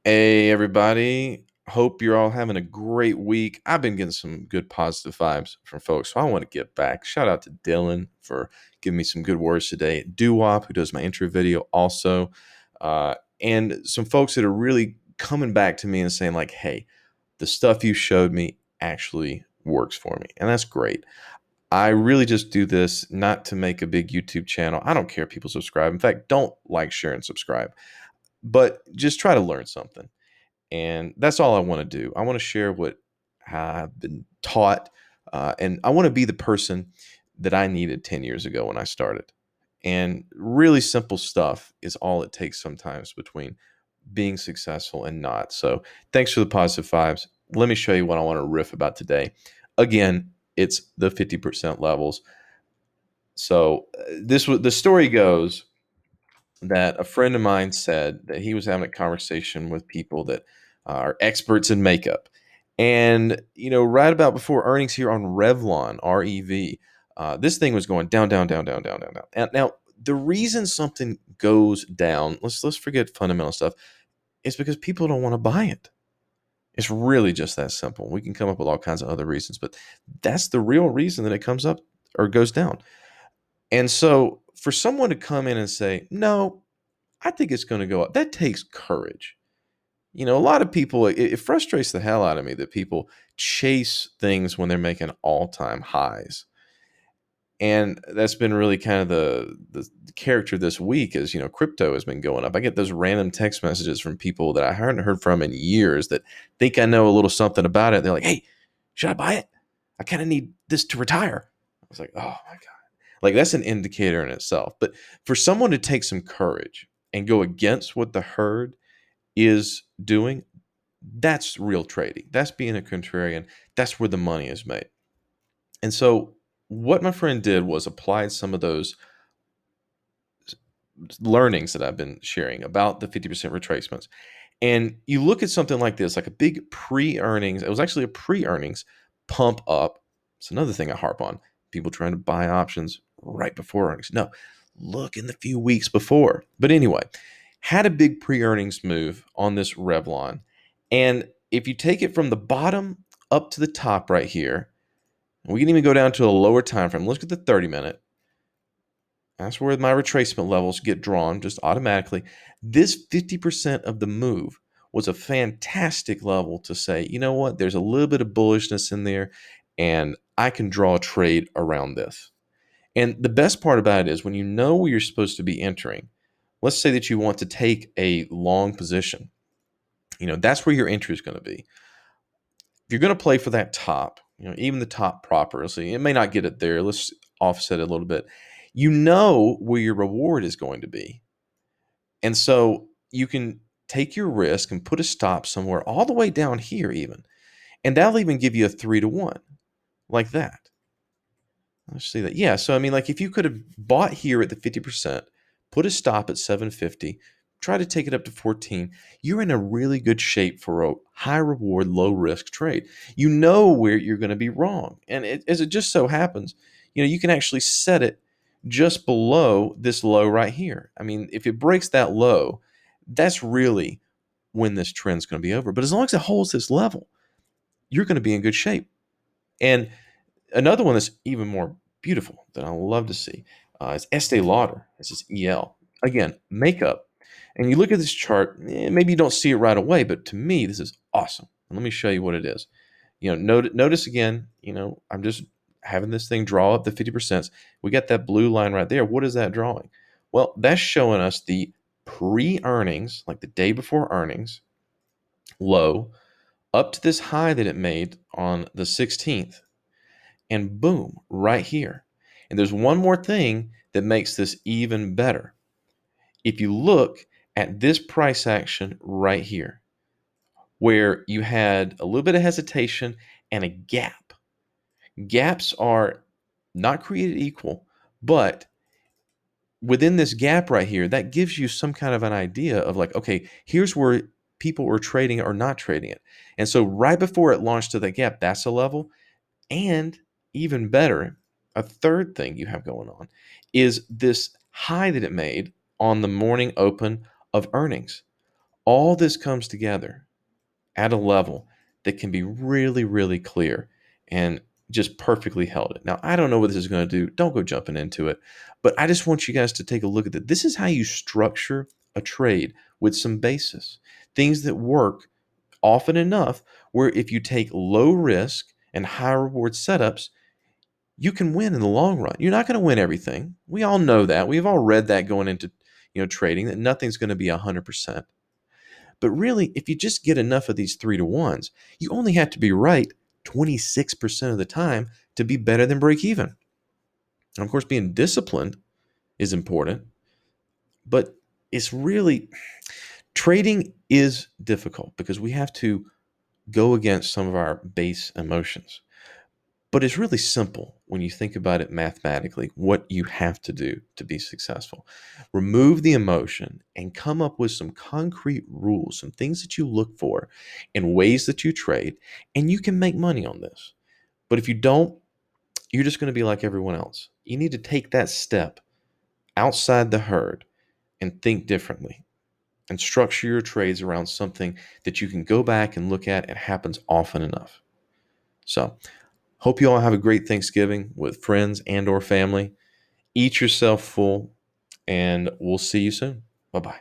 Hey, everybody. Hope you're all having a great week. I've been getting some good positive vibes from folks, so I want to get back. Shout out to Dylan for giving me some good words today. Doo-Wop, who does my intro video, also. And some folks that are really coming back to me and saying, like, hey, the stuff you showed me actually works for me. And that's great. I really just do this not to make a big YouTube channel. I don't care if people subscribe. In fact, don't like, share, and subscribe, but just try to learn something. And that's all I want to do. I want to share what I've been taught, and I want to be the person that I needed 10 years ago when I started. And really simple stuff is all it takes sometimes between being successful and not. So, thanks for the positive vibes. Let me show you what I want to riff about today. Again, it's the 50% levels. So, the story goes that a friend of mine said that he was having a conversation with people that are experts in makeup. And, right about before earnings here on Revlon, REV, this thing was going down, down, down, down, down, down, down. And now, the reason something goes down, let's forget fundamental stuff, is because people don't want to buy it. It's really just that simple. We can come up with all kinds of other reasons, but that's the real reason that it comes up or goes down. And so, for someone to come in and say, no, I think it's going to go up. That takes courage. A lot of people, it frustrates the hell out of me that people chase things when they're making all time highs. And that's been really kind of the character this week is, crypto has been going up. I get those random text messages from people that I hadn't heard from in years that think I know a little something about it. They're like, hey, should I buy it? I kind of need this to retire. I was like, oh my God. Like that's an indicator in itself. But for someone to take some courage and go against what the herd is doing, that's real trading. That's being a contrarian. That's where the money is made. And so what my friend did was applied some of those learnings that I've been sharing about the 50% retracements. And you look at something like this, like a big pre-earnings, it was actually a pre-earnings pump up. It's another thing I harp on. People trying to buy options right before earnings. No, look in the few weeks before. But anyway, had a big pre-earnings move on this Revlon. And if you take it from the bottom up to the top right here, we can even go down to a lower time frame. Look at the 30-minute. That's where my retracement levels get drawn just automatically. This 50% of the move was a fantastic level to say, you know what, there's a little bit of bullishness in there, and I can draw a trade around this. And the best part about it is when you know where you're supposed to be entering, let's say that you want to take a long position, that's where your entry is going to be. If you're going to play for that top, even the top proper, so it may not get it there. Let's offset it a little bit. You know where your reward is going to be. And so you can take your risk and put a stop somewhere all the way down here, even. And that'll even give you a 3-1, like that. Let's see that. Yeah. So, I mean, like if you could have bought here at the 50%, put a stop at 750, try to take it up to 14, you're in a really good shape for a high reward, low risk trade. You know where you're going to be wrong. And as it just so happens, you can actually set it just below this low right here. I mean, if it breaks that low, that's really when this trend's going to be over. But as long as it holds this level, you're going to be in good shape. And another one that's even more beautiful that I love to see is Estee Lauder. This is EL. Again, makeup. And you look at this chart, maybe you don't see it right away, but to me, this is awesome. And let me show you what it is. Notice again, I'm just having this thing draw up the 50%. We got that blue line right there. What is that drawing? Well, that's showing us the pre-earnings, like the day before earnings, low, up to this high that it made on the 16th. And boom, right here. And there's one more thing that makes this even better. If you look at this price action right here, where you had a little bit of hesitation and a gap. Gaps are not created equal, but within this gap right here, that gives you some kind of an idea of like, okay, here's where people are trading or not trading it. And so right before it launched to that gap, that's a level. And even better, a third thing you have going on is this high that it made on the morning open of earnings. All this comes together at a level that can be really, really clear and just perfectly held it. Now, I don't know what this is going to do. Don't go jumping into it. But I just want you guys to take a look at it. This is how you structure a trade with some basis. Things that work often enough where if you take low risk and high reward setups, you can win in the long run. You're not going to win everything. We all know that. We've all read that going into, trading, that nothing's going to be 100%. But really, if you just get enough of these 3-to-1s, you only have to be right 26% of the time to be better than break even. And of course, being disciplined is important, but it's really trading is difficult because we have to go against some of our base emotions. But it's really simple when you think about it mathematically, what you have to do to be successful. Remove the emotion and come up with some concrete rules, some things that you look for in ways that you trade, and you can make money on this. But if you don't, you're just going to be like everyone else. You need to take that step outside the herd and think differently and structure your trades around something that you can go back and look at. It happens often enough. So, hope you all have a great Thanksgiving with friends and or family. Eat yourself full, and we'll see you soon. Bye-bye.